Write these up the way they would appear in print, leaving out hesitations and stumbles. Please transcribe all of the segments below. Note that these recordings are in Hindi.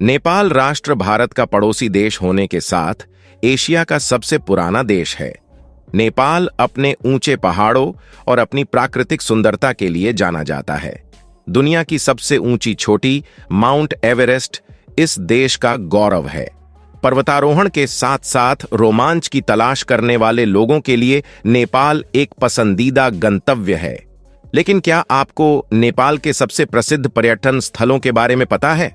नेपाल राष्ट्र भारत का पड़ोसी देश होने के साथ एशिया का सबसे पुराना देश है। नेपाल अपने ऊंचे पहाड़ों और अपनी प्राकृतिक सुंदरता के लिए जाना जाता है। दुनिया की सबसे ऊंची चोटी माउंट एवरेस्ट इस देश का गौरव है। पर्वतारोहण के साथ साथ रोमांच की तलाश करने वाले लोगों के लिए नेपाल एक पसंदीदा गंतव्य है। लेकिन क्या आपको नेपाल के सबसे प्रसिद्ध पर्यटन स्थलों के बारे में पता है?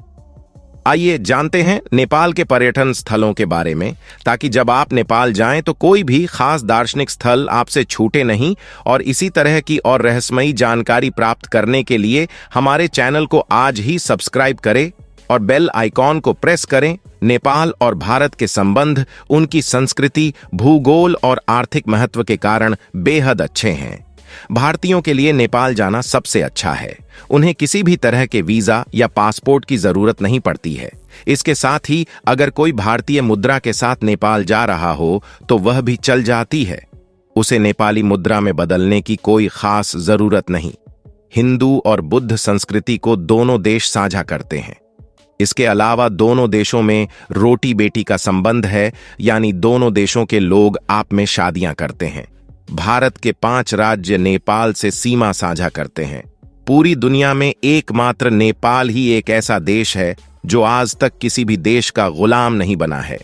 आइए जानते हैं नेपाल के पर्यटन स्थलों के बारे में, ताकि जब आप नेपाल जाएं तो कोई भी खास दार्शनिक स्थल आपसे छूटे नहीं। और इसी तरह की और रहस्यमयी जानकारी प्राप्त करने के लिए हमारे चैनल को आज ही सब्सक्राइब करें और बेल आइकॉन को प्रेस करें। नेपाल और भारत के संबंध उनकी संस्कृति, भूगोल और आर्थिक महत्व के कारण बेहद अच्छे हैं। भारतीयों के लिए नेपाल जाना सबसे अच्छा है। उन्हें किसी भी तरह के वीजा या पासपोर्ट की जरूरत नहीं पड़ती है। इसके साथ ही अगर कोई भारतीय मुद्रा के साथ नेपाल जा रहा हो तो वह भी चल जाती है। उसे नेपाली मुद्रा में बदलने की कोई खास जरूरत नहीं। हिंदू और बुद्ध संस्कृति को दोनों देश साझा करते हैं। इसके अलावा दोनों देशों में रोटी बेटी का संबंध है, यानी दोनों देशों के लोग आप में शादियां करते हैं। भारत के 5 राज्य नेपाल से सीमा साझा करते हैं। पूरी दुनिया में एकमात्र नेपाल ही एक ऐसा देश है जो आज तक किसी भी देश का गुलाम नहीं बना है।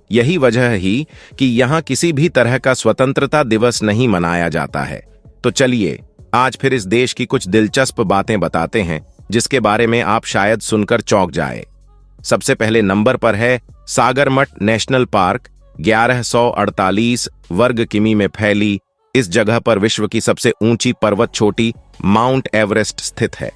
यही वजह ही कि यहाँ किसी भी तरह का स्वतंत्रता दिवस नहीं मनाया जाता है। तो चलिए आज फिर इस देश की कुछ दिलचस्प बातें बताते हैं जिसके बारे में आप शायद सुनकर चौंक जाए। सबसे पहले नंबर पर है सागरमठ नेशनल पार्क। 1148 वर्ग किमी में फैली इस जगह पर विश्व की सबसे ऊंची पर्वत चोटी माउंट एवरेस्ट स्थित है।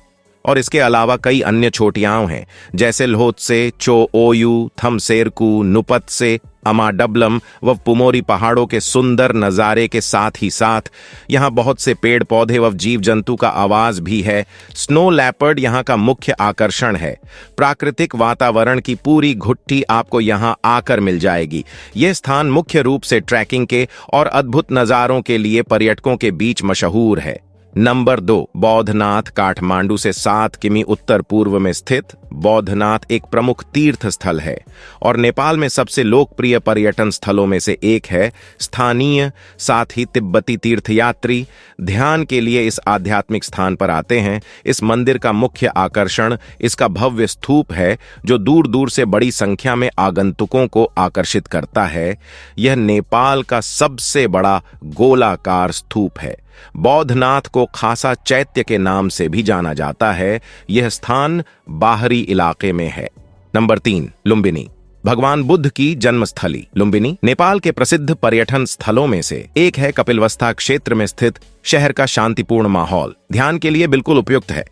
और इसके अलावा कई अन्य चोटियां हैं, जैसे लोत्से, चो ओयू, थमसेरकू, नुपत्से, अमाडबलम व पुमोरी पहाड़ों के सुंदर नज़ारे के साथ ही साथ यहाँ बहुत से पेड़ पौधे व जीव जंतु का आवाज भी है। स्नो लेपर्ड यहाँ का मुख्य आकर्षण है। प्राकृतिक वातावरण की पूरी घुट्टी आपको यहाँ आकर मिल जाएगी। यह स्थान मुख्य रूप से ट्रैकिंग के और अद्भुत नज़ारों के लिए पर्यटकों के बीच मशहूर है। नंबर 2 बौद्धनाथ। काठमांडू से 7 किमी उत्तर पूर्व में स्थित बौद्धनाथ एक प्रमुख तीर्थ स्थल है और नेपाल में सबसे लोकप्रिय पर्यटन स्थलों में से एक है। स्थानीय साथ ही तिब्बती तीर्थयात्री ध्यान के लिए इस आध्यात्मिक स्थान पर आते हैं। इस मंदिर का मुख्य आकर्षण इसका भव्य स्तूप है जो दूर दूर से बड़ी संख्या में आगंतुकों को आकर्षित करता है। यह नेपाल का सबसे बड़ा गोलाकार स्तूप है। बौद्धनाथ को खासा चैत्य के नाम से भी जाना जाता है। यह स्थान बाहरी इलाके में है। नंबर 3 लुम्बिनी। भगवान बुद्ध की जन्मस्थली लुम्बिनी नेपाल के प्रसिद्ध पर्यटन स्थलों में से एक है। कपिलवस्ता क्षेत्र में स्थित शहर का शांतिपूर्ण माहौल ध्यान के लिए बिल्कुल उपयुक्त है।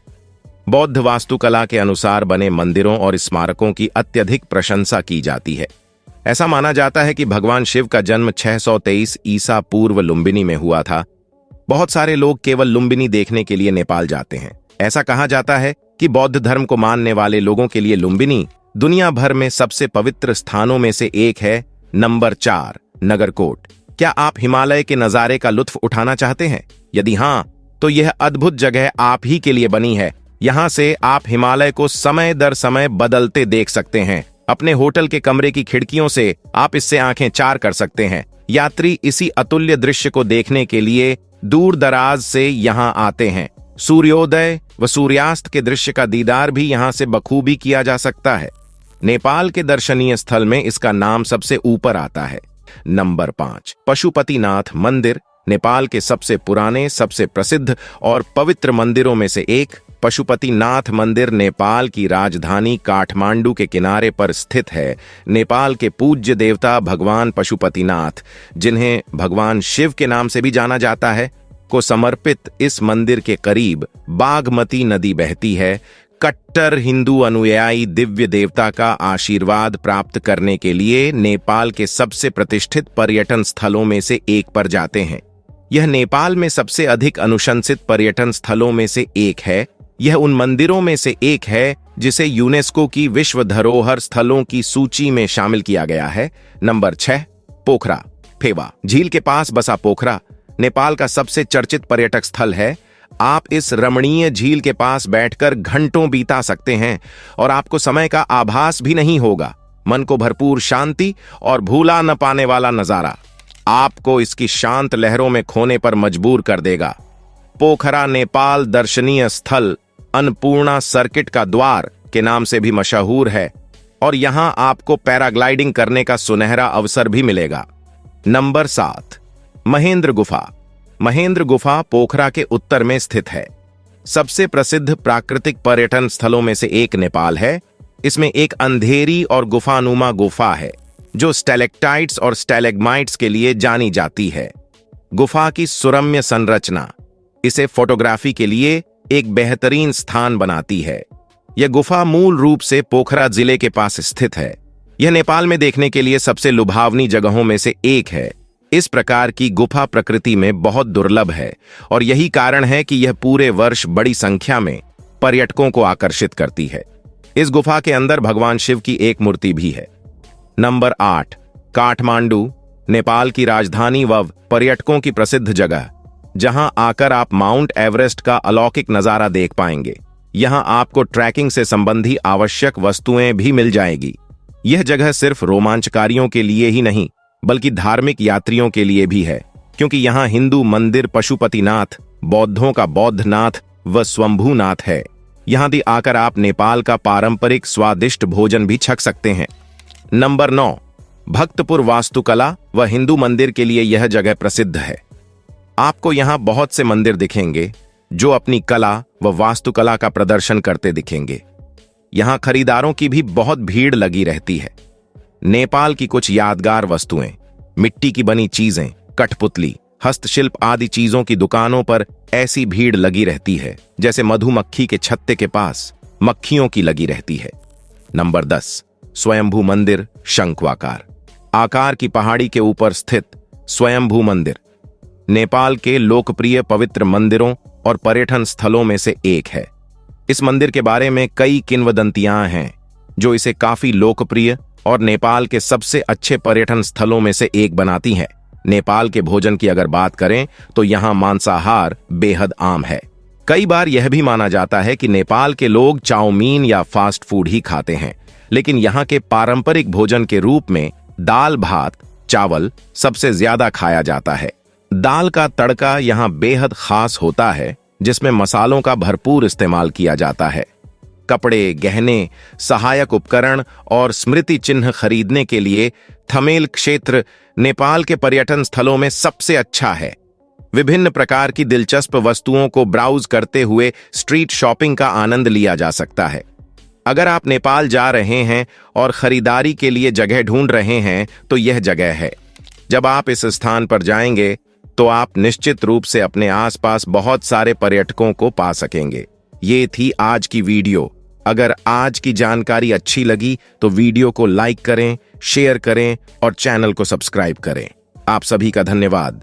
बौद्ध वास्तुकला के अनुसार बने मंदिरों और स्मारकों की अत्यधिक प्रशंसा की जाती है। ऐसा माना जाता है कि भगवान शिव का जन्म 623 ईसा पूर्व लुम्बिनी में हुआ था। बहुत सारे लोग केवल लुम्बिनी देखने के लिए नेपाल जाते हैं। ऐसा कहा जाता है कि बौद्ध धर्म को मानने वाले लोगों के लिए लुम्बिनी दुनिया भर में सबसे पवित्र स्थानों में से एक है। नंबर 4 नगरकोट। क्या आप हिमालय के नज़ारे का लुत्फ उठाना चाहते हैं? यदि हाँ, तो यह अद्भुत जगह आप ही के लिए बनी है। यहाँ से आप हिमालय को समय दर समय बदलते देख सकते हैं। अपने होटल के कमरे की खिड़कियों से आप इससे आंखें चार कर सकते हैं। यात्री इसी अतुल्य दृश्य को देखने के लिए दूर दराज से यहाँ आते हैं। सूर्योदय व सूर्यास्त के दृश्य का दीदार भी यहाँ से बखूबी किया जा सकता है। नेपाल के दर्शनीय स्थल में इसका नाम सबसे ऊपर आता है। नंबर 5 पशुपतिनाथ मंदिर। नेपाल के सबसे पुराने, सबसे प्रसिद्ध और पवित्र मंदिरों में से एक पशुपतिनाथ मंदिर नेपाल की राजधानी काठमांडू के किनारे पर स्थित है। नेपाल के पूज्य देवता भगवान पशुपतिनाथ, जिन्हें भगवान शिव के नाम से भी जाना जाता है, को समर्पित इस मंदिर के करीब बागमती नदी बहती है। कट्टर हिंदू अनुयायी दिव्य देवता का आशीर्वाद प्राप्त करने के लिए नेपाल के सबसे प्रतिष्ठित पर्यटन स्थलों में से एक पर जाते हैं। यह नेपाल में सबसे अधिक अनुशंसित पर्यटन स्थलों में से एक है। यह उन मंदिरों में से एक है जिसे यूनेस्को की विश्व धरोहर स्थलों की सूची में शामिल किया गया है। नंबर 6 पोखरा फेवा। झील के पास बसा पोखरा नेपाल का सबसे चर्चित पर्यटक स्थल है। आप इस रमणीय झील के पास बैठकर घंटों बिता सकते हैं और आपको समय का आभास भी नहीं होगा। मन को भरपूर शांति और भूला न पाने वाला नजारा आपको इसकी शांत लहरों में खोने पर मजबूर कर देगा। पोखरा नेपाल दर्शनीय स्थल अन्नपूर्णा सर्किट का द्वार के नाम से भी मशहूर है और यहां आपको पैराग्लाइडिंग करने का सुनहरा अवसर भी मिलेगा। नंबर 7, महेंद्र गुफा। महेंद्र गुफा पोखरा के उत्तर में स्थित है। सबसे प्रसिद्ध प्राकृतिक पर्यटन स्थलों में से एक नेपाल है। इसमें एक अंधेरी और गुफानुमा गुफा है जो स्टैलेक्टाइट्स और स्टैलेग्माइट्स के लिए जानी जाती है। गुफा की सुरम्य संरचना इसे फोटोग्राफी के लिए एक बेहतरीन स्थान बनाती है। यह गुफा मूल रूप से पोखरा जिले के पास स्थित है। यह नेपाल में देखने के लिए सबसे लुभावनी जगहों में से एक है। इस प्रकार की गुफा प्रकृति में बहुत दुर्लभ है और यही कारण है कि यह पूरे वर्ष बड़ी संख्या में पर्यटकों को आकर्षित करती है। इस गुफा के अंदर भगवान शिव की एक मूर्ति भी है। नंबर 8, काठमांडू। नेपाल की राजधानी व पर्यटकों की प्रसिद्ध जगह जहां आकर आप माउंट एवरेस्ट का अलौकिक नजारा देख पाएंगे। यहां आपको ट्रैकिंग से संबंधी आवश्यक वस्तुएं भी मिल जाएगी। यह जगह सिर्फ रोमांचकारियों के लिए ही नहीं बल्कि धार्मिक यात्रियों के लिए भी है, क्योंकि यहां हिंदू मंदिर पशुपतिनाथ, बौद्धों का बौद्धनाथ व स्वंभूनाथ है। यहां भी आकर आप नेपाल का पारंपरिक स्वादिष्ट भोजन भी छक सकते हैं। नंबर 9, भक्तपुर। वास्तुकला व हिंदू मंदिर के लिए यह जगह प्रसिद्ध है। आपको यहां बहुत से मंदिर दिखेंगे जो अपनी कला व वास्तुकला का प्रदर्शन करते दिखेंगे। यहां खरीदारों की भी बहुत भीड़ लगी रहती है। नेपाल की कुछ यादगार वस्तुएं, मिट्टी की बनी चीजें, कठपुतली, हस्तशिल्प आदि चीजों की दुकानों पर ऐसी भीड़ लगी रहती है जैसे मधुमक्खी के छत्ते के पास मक्खियों की लगी रहती है। नंबर 10, स्वयंभू मंदिर शंक्वाकार। आकार की पहाड़ी के ऊपर स्थित स्वयंभू मंदिर नेपाल के लोकप्रिय पवित्र मंदिरों और पर्यटन स्थलों में से एक है। इस मंदिर के बारे में कई किंवदंतियां हैं जो इसे काफी लोकप्रिय और नेपाल के सबसे अच्छे पर्यटन स्थलों में से एक बनाती हैं। नेपाल के भोजन की अगर बात करें तो यहाँ मांसाहार बेहद आम है। कई बार यह भी माना जाता है कि नेपाल के लोग चाउमीन या फास्ट फूड ही खाते हैं, लेकिन यहाँ के पारंपरिक भोजन के रूप में दाल भात चावल सबसे ज्यादा खाया जाता है। दाल का तड़का यहाँ बेहद खास होता है जिसमें मसालों का भरपूर इस्तेमाल किया जाता है। कपड़े, गहने, सहायक उपकरण और स्मृति चिन्ह खरीदने के लिए थमेल क्षेत्र नेपाल के पर्यटन स्थलों में सबसे अच्छा है। विभिन्न प्रकार की दिलचस्प वस्तुओं को ब्राउज करते हुए स्ट्रीट शॉपिंग का आनंद लिया जा सकता है। अगर आप नेपाल जा रहे हैं और खरीदारी के लिए जगह ढूंढ रहे हैं तो यह जगह है। जब आप इस स्थान पर जाएंगे तो आप निश्चित रूप से अपने आसपास बहुत सारे पर्यटकों को पा सकेंगे। ये थी आज की वीडियो। अगर आज की जानकारी अच्छी लगी तो वीडियो को लाइक करें, शेयर करें और चैनल को सब्सक्राइब करें। आप सभी का धन्यवाद।